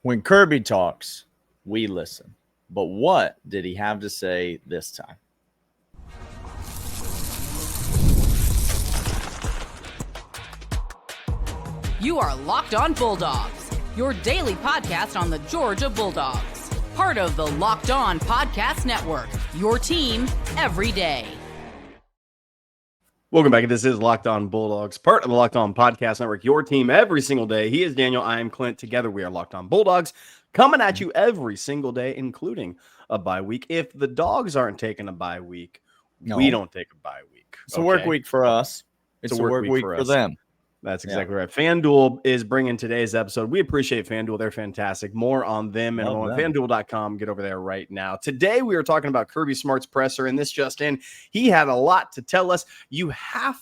When Kirby talks, we listen. But what did he have to say this time? You are Locked On Bulldogs, your daily podcast on the Georgia Bulldogs. Part of the Locked On Podcast Network, your team every day. Welcome back. This is Locked On Bulldogs, part of the Locked On Podcast Network, your team every single day. He is Daniel. I am Clint. Together we are Locked On Bulldogs, coming at you every single day, including a bye week. If the Dogs aren't taking a bye week, we don't take a bye week. It's a work week for us. It's a work week for them. That's exactly right. FanDuel is bringing today's episode. We appreciate FanDuel. They're fantastic. More on them and on FanDuel.com. Get over there right now. Today, we are talking about Kirby Smart's presser, and this just in. He had a lot to tell us. You have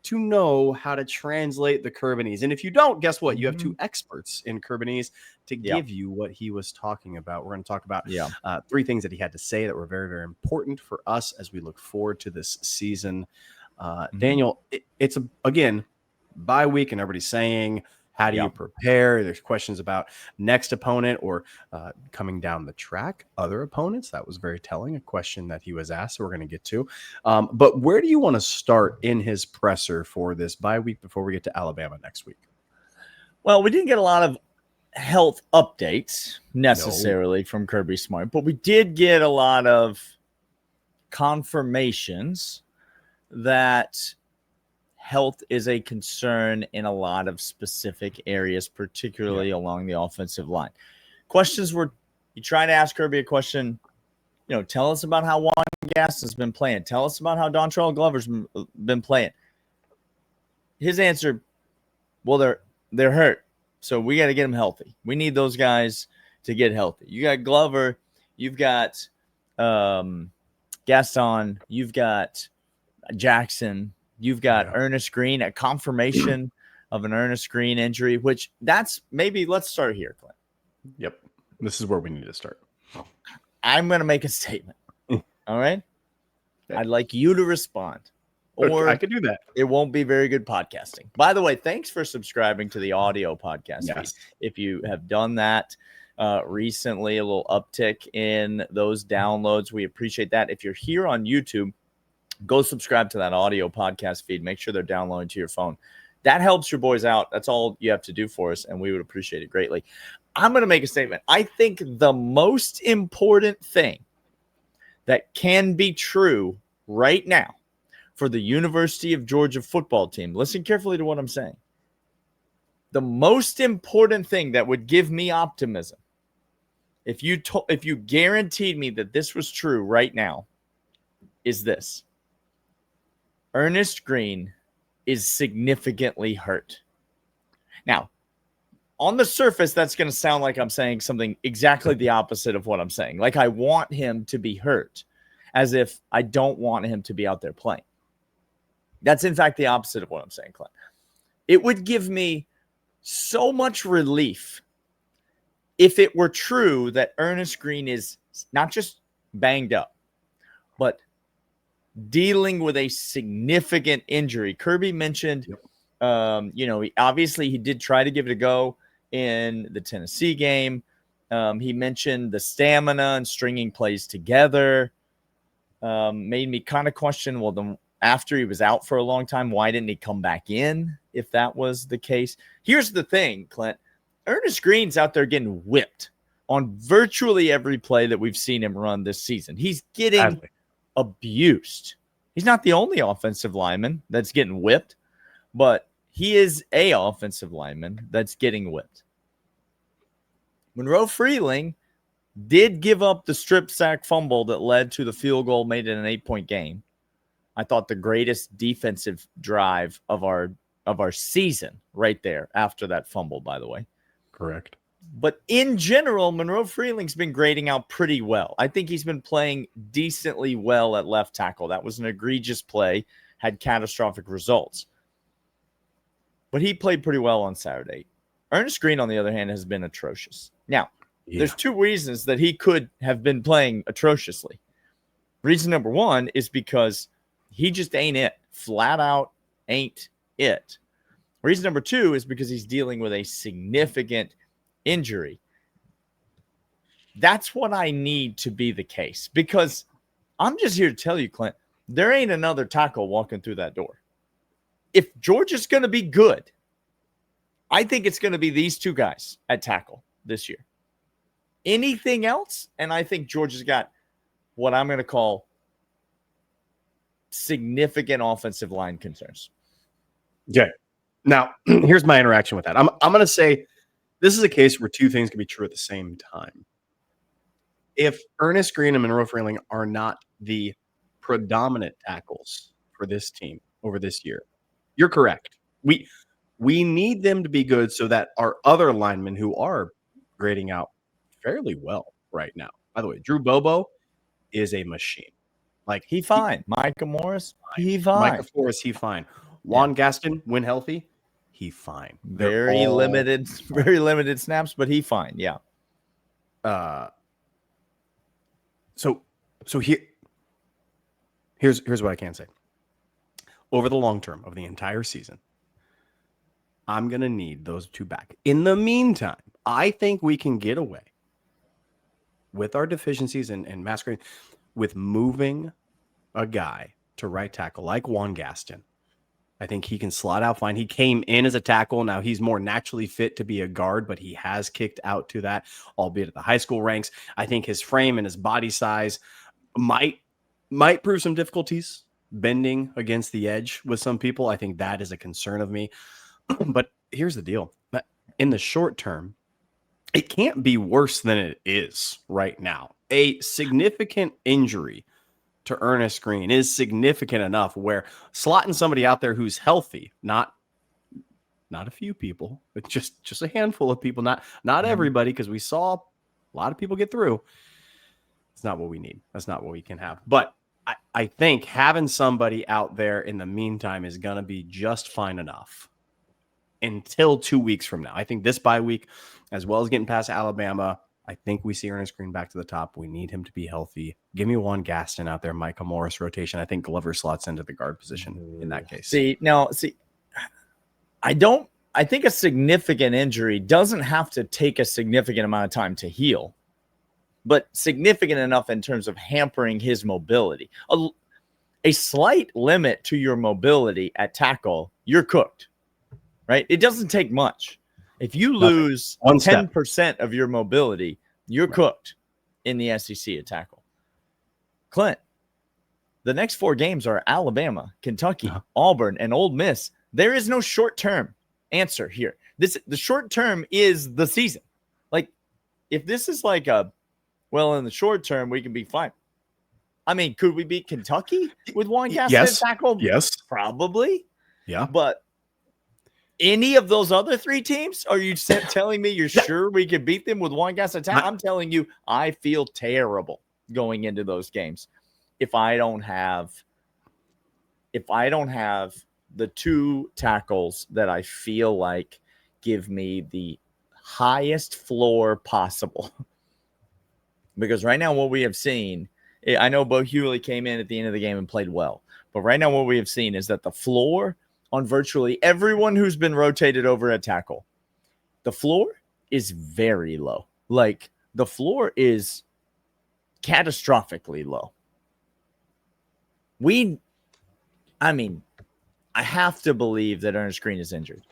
to know how to translate the Kirbanese. And if you don't, guess what? You have two experts in Kirbanese to give you what he was talking about. We're going to talk about three things that he had to say that were very, very important for us as we look forward to this season. Daniel, it's, again, bye week, and everybody's saying, how do you prepare? There's questions about next opponent or coming down the track, other opponents. That was very telling, a question that he was asked, so we're going to get to. But where do you want to start in his presser for this bye week before we get to Alabama next week? Well, we didn't get a lot of health updates necessarily from Kirby Smart, but we did get a lot of confirmations that health is a concern in a lot of specific areas, particularly along the offensive line. Questions were, you try to ask Kirby a question, tell us about how Juan Gaston's been playing. Tell us about how Dontrell Glover's been playing. His answer, well, they're hurt, so we got to get them healthy. We need those guys to get healthy. You got Glover, you've got Gaston, you've got Jackson, you've got Ernest Green, a confirmation of an Ernest Green injury, which let's start here, Clint. Yep. This is where we need to start. I'm going to make a statement. All right. Okay. I'd like you to respond. Or I could do that. It won't be very good podcasting. By the way, thanks for subscribing to the audio podcast feed. If you have done that recently, a little uptick in those downloads, we appreciate that. If you're here on YouTube, go subscribe to that audio podcast feed. Make sure they're downloading to your phone. That helps your boys out. That's all you have to do for us, and we would appreciate it greatly. I'm going to make a statement. I think the most important thing that can be true right now for the University of Georgia football team, listen carefully to what I'm saying. The most important thing that would give me optimism, if you guaranteed me that this was true right now, is this. Ernest Green is significantly hurt. Now, on the surface, that's going to sound like I'm saying something exactly the opposite of what I'm saying. Like I want him to be hurt, as if I don't want him to be out there playing. That's, in fact, the opposite of what I'm saying, Clint. It would give me so much relief if it were true that Ernest Green is not just banged up, but dealing with a significant injury. Kirby mentioned, he did try to give it a go in the Tennessee game. He mentioned the stamina and stringing plays together. Made me kind of question, well, then after he was out for a long time, why didn't he come back in if that was the case? Here's the thing, Clint. Ernest Green's out there getting whipped on virtually every play that we've seen him run this season. He's getting abused. He's not the only offensive lineman that's getting whipped, but he is a offensive lineman that's getting whipped. Monroe Freeling did give up the strip sack fumble that led to the field goal made in an 8-point game. I thought the greatest defensive drive of our season right there after that fumble, by the way. Correct. But in general, Monroe Freeling's been grading out pretty well. I think he's been playing decently well at left tackle. That was an egregious play, had catastrophic results. But he played pretty well on Saturday. Ernest Green, on the other hand, has been atrocious. Now, there's two reasons that he could have been playing atrociously. Reason number one is because he just ain't it. Flat out ain't it. Reason number two is because he's dealing with a significant injury. That's what I need to be the case, because I'm just here to tell you, Clint, there ain't another tackle walking through that door. If Georgia's going to be good, I think it's going to be these two guys at tackle this year. Anything else, and I think Georgia's got what I'm going to call significant offensive line concerns. Okay. Now, here's my interaction with that. I'm going to say this is a case where two things can be true at the same time. If Ernest Green and Monroe Freeling are not the predominant tackles for this team over this year, you're correct. We need them to be good so that our other linemen who are grading out fairly well right now. By the way, Drew Bobo is a machine. Like he fine. Micah Morris, he fine. Micah Forrest, he fine. Juan Gaston, when healthy, he fine. Very limited snaps, but he fine. Yeah. So here's what I can say. Over the long term of the entire season, I'm going to need those two back. In the meantime, I think we can get away with our deficiencies and masquerading with moving a guy to right tackle like Juan Gaston. I think he can slot out fine. He came in as a tackle. Now he's more naturally fit to be a guard, but he has kicked out to that, albeit at the high school ranks. I think his frame and his body size might prove some difficulties bending against the edge with some people. I think that is a concern of me. But here's the deal. In the short term, it can't be worse than it is right now. A significant injury to Ernest Green is significant enough where slotting somebody out there who's healthy, not a few people, but just a handful of people, not everybody, because we saw a lot of people get through. It's not what we need. That's not what we can have. But I think having somebody out there in the meantime is going to be just fine enough until 2 weeks from now. I think this bye week, as well as getting past Alabama, I think we see Ernest Green back to the top. We need him to be healthy. Give me Juan Gaston out there, Micah Morris rotation. I think Glover slots into the guard position in that case. I think a significant injury doesn't have to take a significant amount of time to heal, but significant enough in terms of hampering his mobility. A slight limit to your mobility at tackle, you're cooked, right? It doesn't take much. If you lose 10% of your mobility, you're cooked in the SEC at tackle. Clint, the next 4 games are Alabama, Kentucky, Auburn, and Ole Miss. There is no short-term answer here. The short term is the season. Like, if this is like in the short term, we can be fine. I mean, could we beat Kentucky with Juan Gaston at tackle? Yes. Probably. Yeah. But any of those other 3 teams, are you telling me you're sure we could beat them with Juan Gaston at tackle? I'm telling you, I feel terrible going into those games if I don't have the 2 tackles that I feel like give me the highest floor possible. Because right now what we have seen, I know Bo Hewley came in at the end of the game and played well, but right now what we have seen is that the floor on virtually everyone who's been rotated over at tackle, the floor is very low. Like, the floor is catastrophically low. I have to believe that Ernest Green is injured.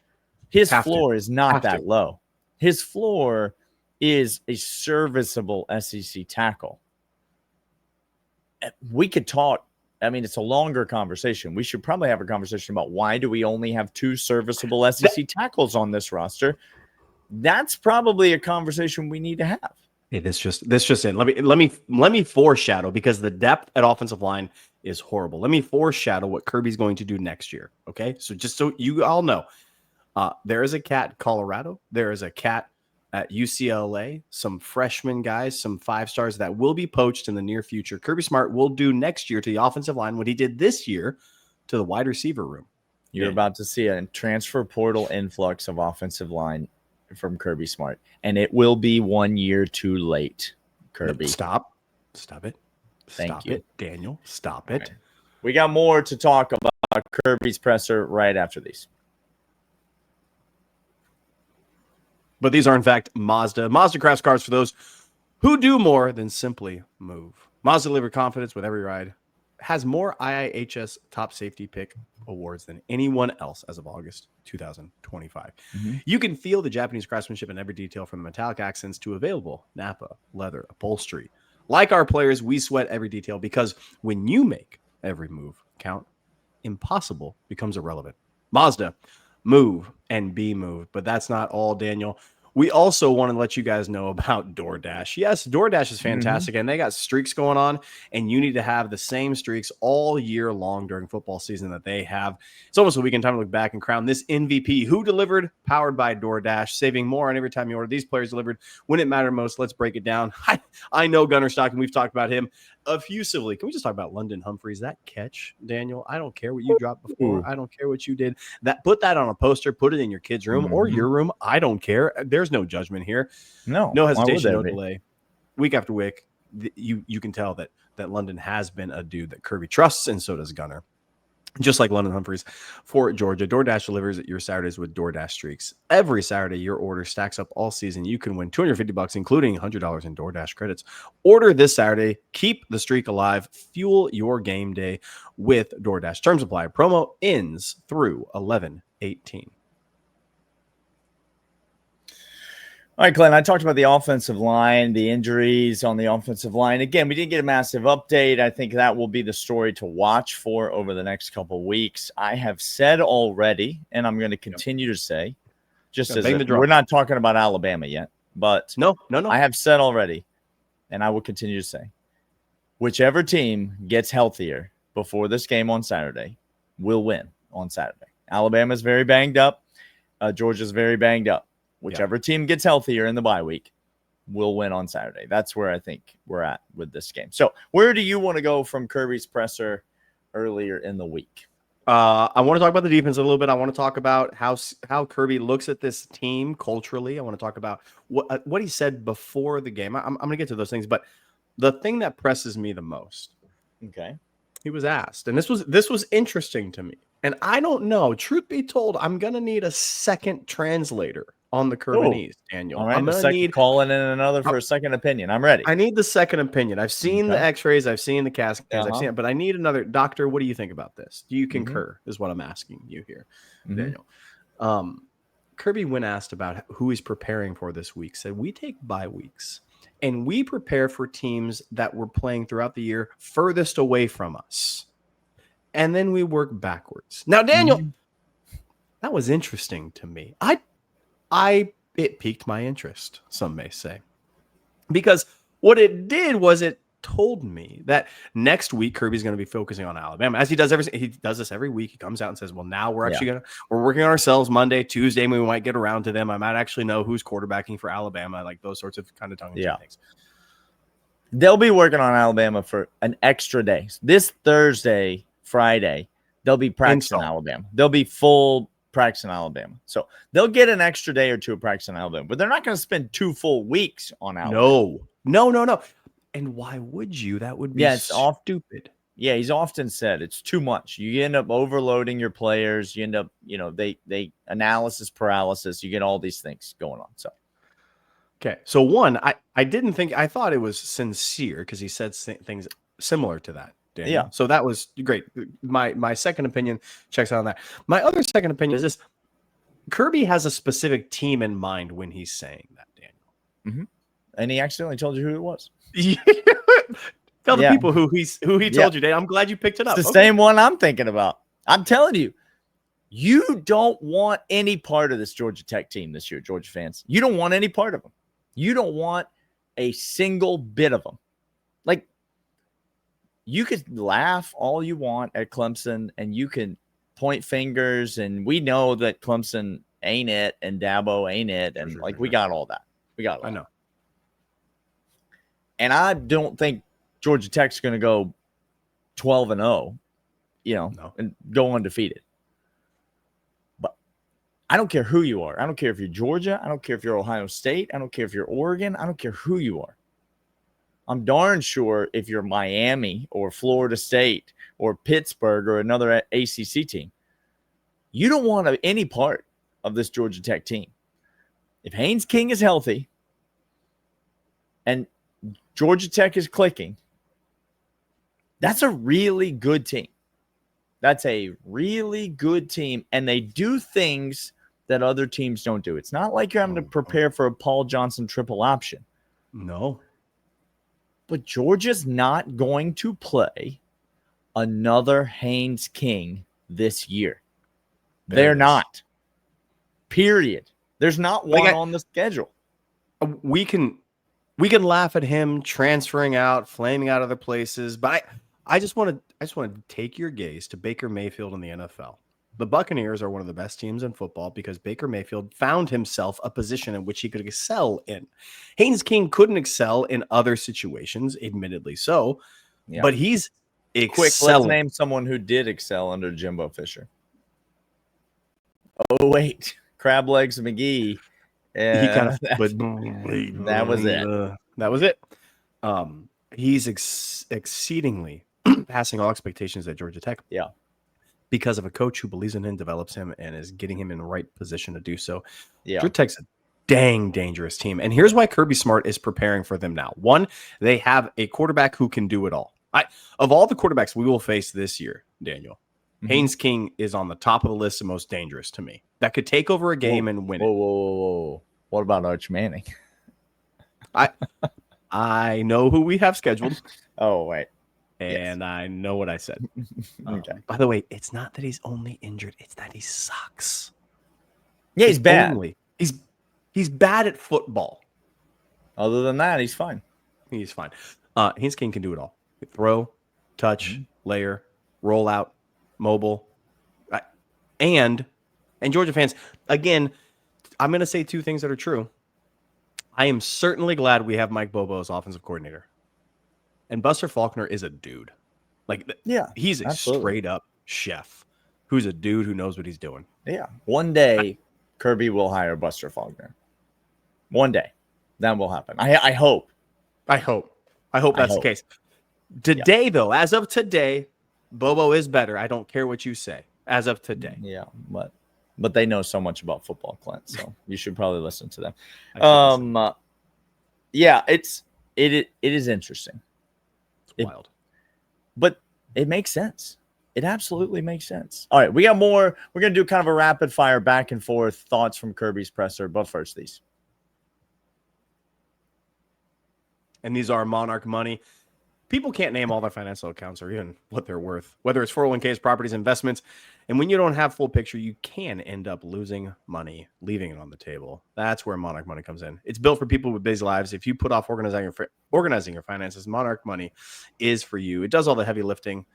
His floor is not that low. His floor is a serviceable SEC tackle. We could talk. I mean, it's a longer conversation. We should probably have a conversation about why do we only have 2 serviceable SEC tackles on this roster. That's probably a conversation we need to have. Hey, this just in. Let me foreshadow, because the depth at offensive line is horrible. Let me foreshadow what Kirby's going to do next year. Okay, so just so you all know, there is a cat in Colorado. There is a cat at UCLA. Some freshman guys, some 5 stars that will be poached in the near future. Kirby Smart will do next year to the offensive line what he did this year to the wide receiver room. You're about to see a transfer portal influx of offensive line from Kirby Smart, and it will be 1 year too late. Kirby, stop it. Thank you, Daniel. Stop it. Right. We got more to talk about Kirby's presser right after these. But these are, in fact, Mazda Crafts cards for those who do more than simply move. Mazda deliver confidence with every ride. Has more IIHS top safety pick awards than anyone else as of August 2025. You can feel the Japanese craftsmanship in every detail, from the metallic accents to available Napa leather upholstery. Like our players, we sweat every detail, because when you make every move count, impossible becomes irrelevant. Mazda, move and be moved. But that's not all, Daniel. We also want to let you guys know about DoorDash. Yes, DoorDash is fantastic, and they got streaks going on, and you need to have the same streaks all year long during football season that they have. It's almost a weekend time to look back and crown this MVP. Who delivered? Powered by DoorDash, saving more on every time you order. These players delivered when it mattered most. Let's break it down. I know Gunnar Stockton. We've talked about him effusively. Can we just talk about London Humphreys? That catch, Daniel, I don't care what you dropped before. I don't care what you did. Put that on a poster, put it in your kid's room or your room. I don't care. There's no judgment here. No hesitation, no delay. Week after week, you can tell that London has been a dude that Kirby trusts, and so does Gunnar. Just like London Humphreys for Georgia, DoorDash delivers your Saturdays with DoorDash streaks. Every Saturday, your order stacks up all season. You can win $250, including $100 in DoorDash credits. Order this Saturday. Keep the streak alive. Fuel your game day with DoorDash. Terms apply. Promo ends through 11/18. All right, Clint, I talked about the offensive line, the injuries on the offensive line. Again, we didn't get a massive update. I think that will be the story to watch for over the next couple of weeks. I have said already, and I'm going to continue to say, we're not talking about Alabama yet, but no. I have said already, and I will continue to say, whichever team gets healthier before this game on Saturday will win on Saturday. Alabama's very banged up. Georgia's very banged up. Whichever team gets healthier in the bye week will win on Saturday. That's where I think we're at with this game. So where do you want to go from Kirby's presser earlier in the week? I want to talk about the defense a little bit. I want to talk about how Kirby looks at this team culturally. I want to talk about what he said before the game. I'm going to get to those things, but the thing that presses me the most, he was asked, and this was interesting to me, and I don't know. Truth be told, I'm going to need a second translator on the Kirbyese, Daniel. All right, I'm going to need calling in another for a second opinion. I'm ready. I need the second opinion. I've seen the x-rays. I've seen the CAT scans. I've seen it, but I need another. Doctor, what do you think about this? Do you concur is what I'm asking you here, Daniel. Kirby, when asked about who he's preparing for this week, said, we take bye weeks and we prepare for teams that we're playing throughout the year furthest away from us. And then we work backwards. Now, Daniel, that was interesting to me. It piqued my interest, some may say, because what it did was it told me that next week Kirby's going to be focusing on Alabama, as he does this every week. He comes out and says, well, now we're actually we're working on ourselves Monday, Tuesday, and we might get around to them. I might actually know who's quarterbacking for Alabama, like those sorts of kind of tongue-in-cheek things. They'll be working on Alabama for an extra day. This Thursday, Friday, they'll be practicing Alabama. They'll be full practice in Alabama. So they'll get an extra day or two of practice in Alabama, but they're not going to spend 2 full weeks on Alabama. No. And why would you? That would be stupid. Yeah, he's often said it's too much. You end up overloading your players. You end up, they analysis paralysis. You get all these things going on. So, okay. So one, I thought it was sincere because he said things similar to that. Daniel. Yeah. So that was great. My second opinion checks out on that. My other second opinion is this. Kirby has a specific team in mind when he's saying that, Daniel. And he accidentally told you who it was. Tell the people who he told you, Daniel. I'm glad you picked it up. It's the same one I'm thinking about. I'm telling you, you don't want any part of this Georgia Tech team this year, Georgia fans. You don't want any part of them. You don't want a single bit of them. Like, you could laugh all you want at Clemson and you can point fingers, and we know that Clemson ain't it and Dabo ain't it. And we got all that. I know. And I don't think Georgia Tech's going to go 12-0, and go undefeated. But I don't care who you are. I don't care if you're Georgia. I don't care if you're Ohio State. I don't care if you're Oregon. I don't care who you are. I'm darn sure if you're Miami or Florida State or Pittsburgh or another ACC team, you don't want any part of this Georgia Tech team. If Haynes King is healthy, and Georgia Tech is clicking. That's a really good team. That's a really good team, and they do things that other teams don't do. It's not like you're having to prepare for a Paul Johnson triple option. No. But Georgia's not going to play another Haynes King this year. They're not. Period. There's not one on the schedule. We can laugh at him transferring out, flaming out other places, but I just want to take your gaze to Baker Mayfield in the NFL. The Buccaneers are one of the best teams in football because Baker Mayfield found himself a position in which he could excel in. Haynes King couldn't excel in other situations, admittedly so, but he's excelling. Quick, let's name someone who did excel under Jimbo Fisher. Oh, wait. Crab Legs McGee. He kind of, that was it. That was it. He's exceedingly passing all expectations at Georgia Tech. Yeah. Because of a coach who believes in him, develops him, and is getting him in the right position to do so. Yeah. Georgia Tech's a dang dangerous team. And here's why Kirby Smart is preparing for them now. One, they have a quarterback who can do it all. Of all the quarterbacks we will face this year, Daniel, Haynes King is on the top of the list of most dangerous to me. That could take over a game and win it. Whoa. What about Arch Manning? I know who we have scheduled. Oh, wait. And I know what I said. Okay. By the way, it's not that he's only injured. It's that he sucks. Yeah, he's bad. He's bad at football. Other than that, he's fine. He's fine. Haynes King can do it all. Throw, touch, layer, roll out, mobile. And Georgia fans, again, I'm going to say two things that are true. I am certainly glad we have Mike Bobo as offensive coordinator. And Buster Faulkner is a dude. He's a straight up chef who's a dude who knows what he's doing. Yeah. One day, Kirby will hire Buster Faulkner. One day. That will happen. I hope. I hope that's the case. Today, though, as of today, Bobo is better. I don't care what you say. As of today. Yeah, but they know so much about football, Clint, so you should probably listen to them. Yeah, it is interesting. It's wild. But it makes sense. It absolutely makes sense. All right, we got more. We're going to do kind of a rapid fire back and forth thoughts from Kirby's presser, but first these. And these are Monarch Money. People can't name all their financial accounts or even what they're worth, whether it's 401ks, properties, investments. And when you don't have full picture, you can end up losing money, leaving it on the table. That's where Monarch Money comes in. It's built for people with busy lives. If you put off organizing your finances, Monarch Money is for you. It does all the heavy lifting.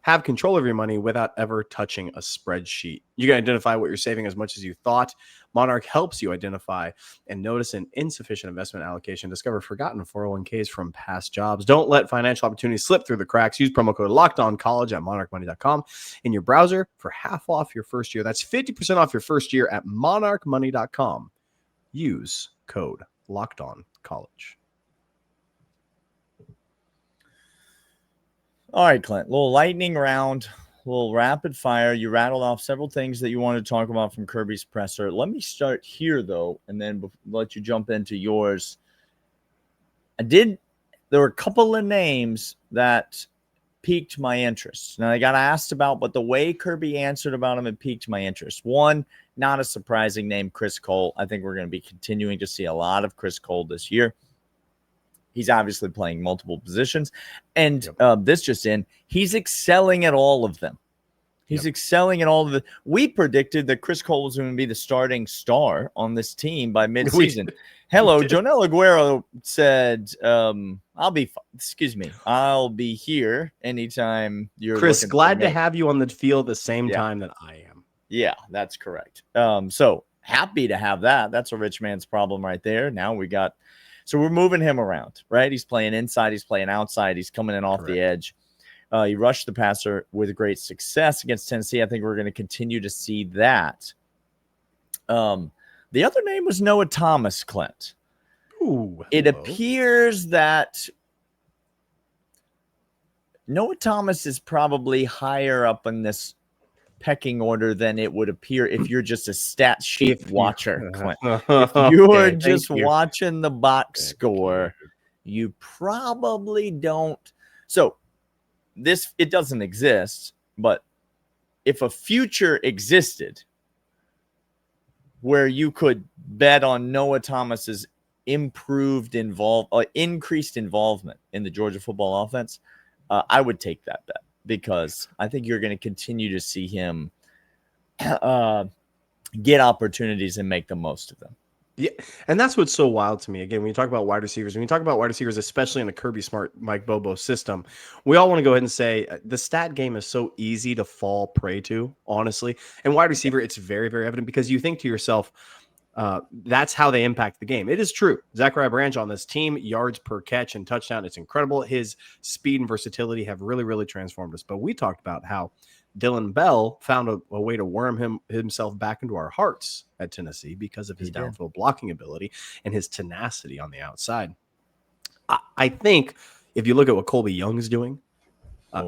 Have control of your money without ever touching a spreadsheet. You can identify what you're saving as much as you thought. Monarch helps you identify and notice an insufficient investment allocation. Discover forgotten 401ks from past jobs. Don't let financial opportunities slip through the cracks. Use promo code LOCKEDONCollege at monarchmoney.com in your browser for half off your first year. That's 50% off your first year at monarchmoney.com. Use code LOCKEDONCollege. All right, Clint, little lightning round, little rapid fire. You rattled off several things that you wanted to talk about from Kirby's presser. Let me start here, though, and then let you jump into yours. There were a couple of names that piqued my interest. Now, I got asked about, but the way Kirby answered about them, it piqued my interest. One, not a surprising name, Chris Cole. I think we're going to be continuing to see a lot of Chris Cole this year. He's obviously playing multiple positions. And this just in, he's excelling at all of them. He's excelling at all of it. We predicted that Chris Cole was going to be the starting star on this team by midseason. Hello, Jonel Aguero said, I'll be here anytime you're Chris, glad to have you on the field the same time that I am. Yeah, that's correct. So happy to have that. That's a rich man's problem right there. Now so we're moving him around, right? He's playing inside. He's playing outside. He's coming in off the edge. He rushed the passer with great success against Tennessee. I think we're going to continue to see that. The other name was Noah Thomas, Clint. Ooh, it appears that Noah Thomas is probably higher up in this pecking order than it would appear if you're just a stat sheet watcher, Clint. If you are just watching the box score, you probably don't. So it doesn't exist, but if a future existed where you could bet on Noah Thomas's increased involvement in the Georgia football offense, I would take that bet, because I think you're going to continue to see him get opportunities and make the most of them. Yeah, and that's what's so wild to me. Again, when you talk about wide receivers, especially in the Kirby Smart, Mike Bobo system, we all want to go ahead and say the stat game is so easy to fall prey to, honestly. And wide receiver, it's very, very evident, because you think to yourself, that's how they impact the game. It is true. Zachariah Branch on this team, yards per catch and touchdown, it's incredible. His speed and versatility have really, really transformed us. But we talked about how Dylan Bell found a way to worm himself back into our hearts at Tennessee because of his downfield blocking ability and his tenacity on the outside. I think if you look at what Colby Young is doing,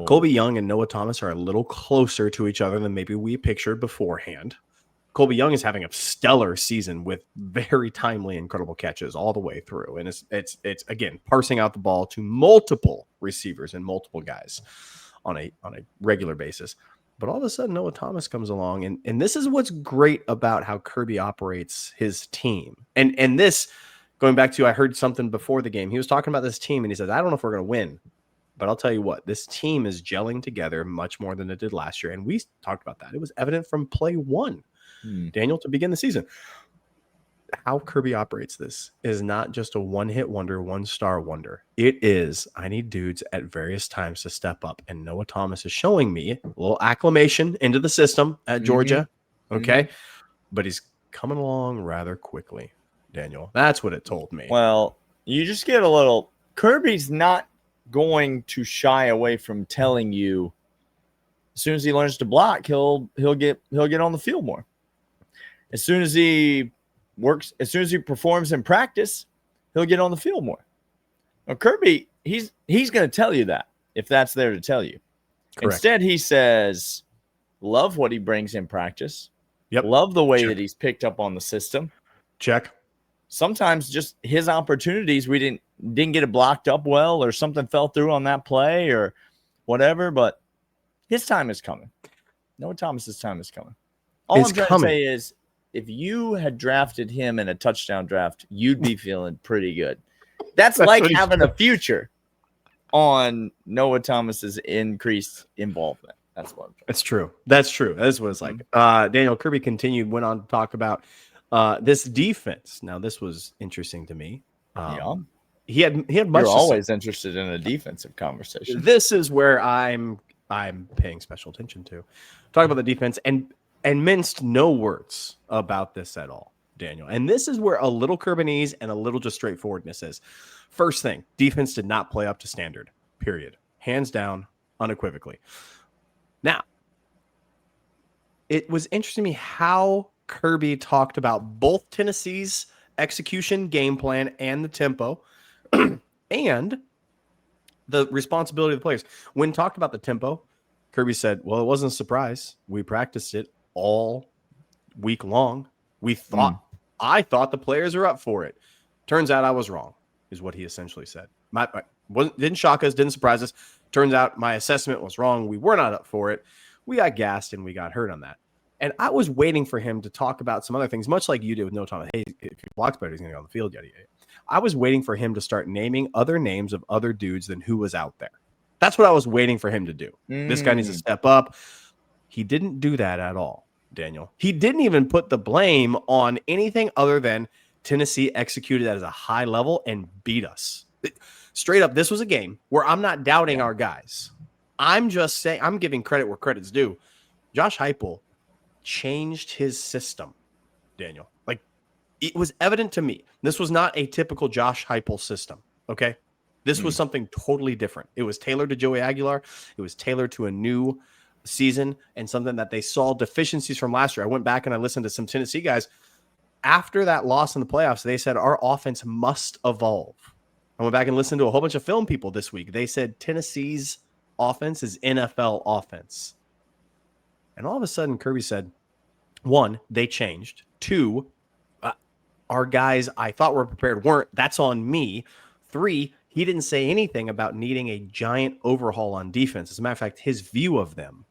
Colby Young and Noah Thomas are a little closer to each other than maybe we pictured beforehand. Colby Young is having a stellar season with very timely, incredible catches all the way through. And it's again, parsing out the ball to multiple receivers and multiple guys on a regular basis. But all of a sudden, Noah Thomas comes along, and this is what's great about how Kirby operates his team. And this, going back to, I heard something before the game. He was talking about this team, and he says, I don't know if we're going to win, but I'll tell you what, this team is gelling together much more than it did last year. And we talked about that. It was evident from play one, Daniel, to begin the season. How Kirby operates this is not just a one-hit wonder, one-star wonder. It is, I need dudes at various times to step up. And Noah Thomas is showing me a little acclimation into the system at Georgia. Okay. But he's coming along rather quickly, Daniel. That's what it told me. Well, you just get a little, Kirby's not going to shy away from telling you as soon as he learns to block, he'll get on the field more. As soon as he performs in practice, he'll get on the field more. Now, Kirby, he's going to tell you that if that's there to tell you. Correct. Instead, he says, love what he brings in practice. Yep. Love the way that he's picked up on the system. Check. Sometimes just his opportunities, we didn't get it blocked up well, or something fell through on that play or whatever, but his time is coming. Noah Thomas's time is coming. All I'm trying to say is, if you had drafted him in a touchdown draft, you'd be feeling pretty good. That's like having a future on Noah Thomas's increased involvement. That's what I'm trying. That's true. That's true. That's what it's like. Daniel, Kirby went on to talk about this defense. Now, this was interesting to me. He had much. You're always interested in a defensive conversation. This is where I'm paying special attention to. Talk about the defense and minced no words about this at all, Daniel. And this is where a little Kirbanese and a little just straightforwardness is. First thing, defense did not play up to standard, period. Hands down, unequivocally. Now, it was interesting to me how Kirby talked about both Tennessee's execution game plan and the tempo and the responsibility of the players. When talked about the tempo, Kirby said, well, it wasn't a surprise. We practiced it all week long. I thought the players are up for it. Turns out I was wrong, is what he essentially said. Didn't shock us, didn't surprise us. Turns out my assessment was wrong. We were not up for it. We got gassed and we got hurt on that. And I was waiting for him to talk about some other things, much like you did with Noah Thomas. Hey, if he blocks better, he's going to go on the field. Yada, yada. I was waiting for him to start naming other names of other dudes than who was out there. That's what I was waiting for him to do. This guy needs to step up. He didn't do that at all, Daniel. He didn't even put the blame on anything other than Tennessee executed at a high level and beat us. Straight up, this was a game where I'm not doubting our guys. I'm just saying, I'm giving credit where credit's due. Josh Heupel changed his system, Daniel. Like, it was evident to me. This was not a typical Josh Heupel system, okay? This was something totally different. It was tailored to Joey Aguilar. It was tailored to a new season and something that they saw deficiencies from last year. I went back and I listened to some Tennessee guys. After that loss in the playoffs, they said our offense must evolve. I went back and listened to a whole bunch of film people this week. They said Tennessee's offense is NFL offense. And all of a sudden, Kirby said, one, they changed. Two, our guys I thought were prepared weren't. That's on me. Three, he didn't say anything about needing a giant overhaul on defense. As a matter of fact, his view of them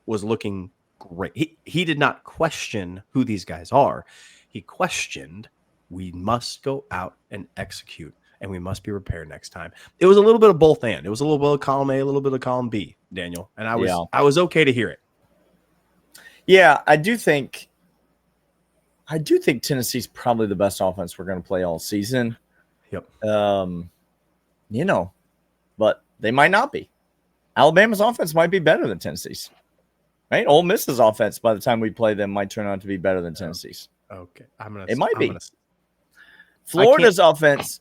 was looking great. He did not question who these guys are. He questioned, we must go out and execute, and we must be prepared next time. It was a little bit of both and. It was a little bit of column A, a little bit of column B, Daniel. And I was okay to hear it. Yeah, I do think Tennessee's probably the best offense we're going to play all season. Yep. But they might not be. Alabama's offense might be better than Tennessee's. Right? Ole Miss's offense, by the time we play them, might turn out to be better than Tennessee's. Okay. It might be. Florida's offense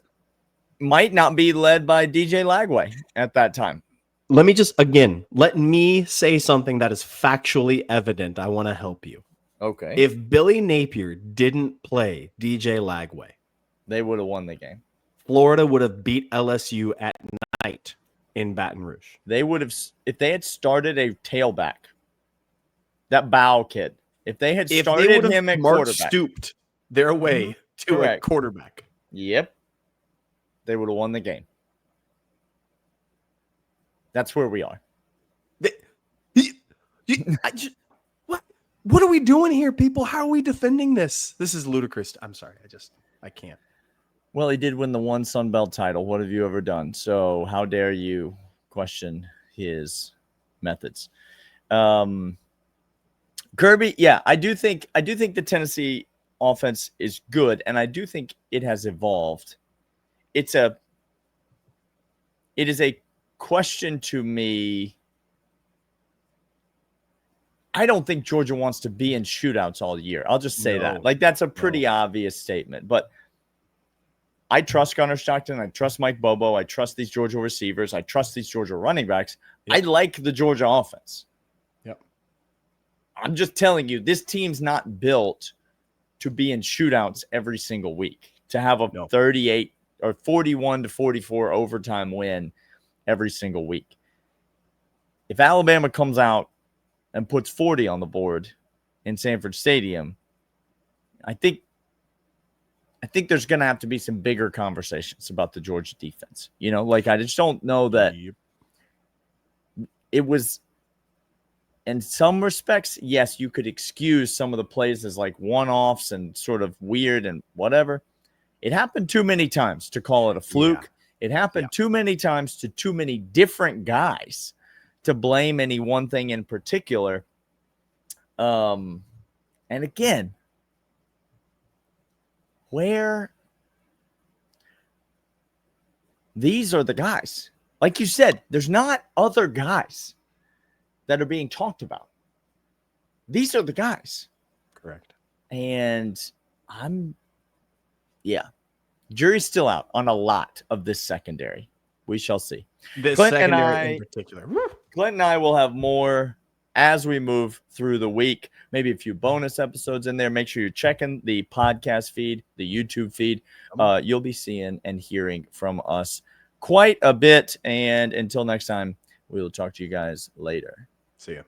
might not be led by DJ Lagway at that time. Let me say something that is factually evident. I want to help you. Okay. If Billy Napier didn't play DJ Lagway, they would have won the game. Florida would have beat LSU at night in Baton Rouge. They would have, if they had started a tailback, that Bow kid, if they had started him at quarterback, stooped their way to a quarterback. Yep. They would have won the game. That's where we are. What are we doing here, people? How are we defending this? This is ludicrous. I'm sorry. I can't. Well, he did win the one Sun Belt title. What have you ever done? So how dare you question his methods? Kirby, yeah, I do think the Tennessee offense is good, and I do think it has evolved. It is a question to me. I don't think Georgia wants to be in shootouts all year. I'll just say that. Like, that's a pretty obvious statement. But I trust Gunnar Stockton. I trust Mike Bobo. I trust these Georgia receivers. I trust these Georgia running backs. Yep. I like the Georgia offense. Yep. I'm just telling you, this team's not built to be in shootouts every single week, to have a 38 or 41 to 44 overtime win every single week. If Alabama comes out and puts 40 on the board in Sanford Stadium, I think there's going to have to be some bigger conversations about the Georgia defense. I just don't know that it was, in some respects, yes, you could excuse some of the plays as like one-offs and sort of weird and whatever. It happened too many times to call it a fluke. Yeah. It happened too many times to too many different guys to blame any one thing in particular. And again, these are the guys. Like you said, there's not other guys that are being talked about. These are the guys. Correct. And jury's still out on a lot of this secondary. We shall see. This Clint secondary in particular. Clint and I will have more as we move through the week. Maybe a few bonus episodes in there. Make sure you're checking the podcast feed, the YouTube feed. You'll be seeing and hearing from us quite a bit. And until next time, we will talk to you guys later. See ya.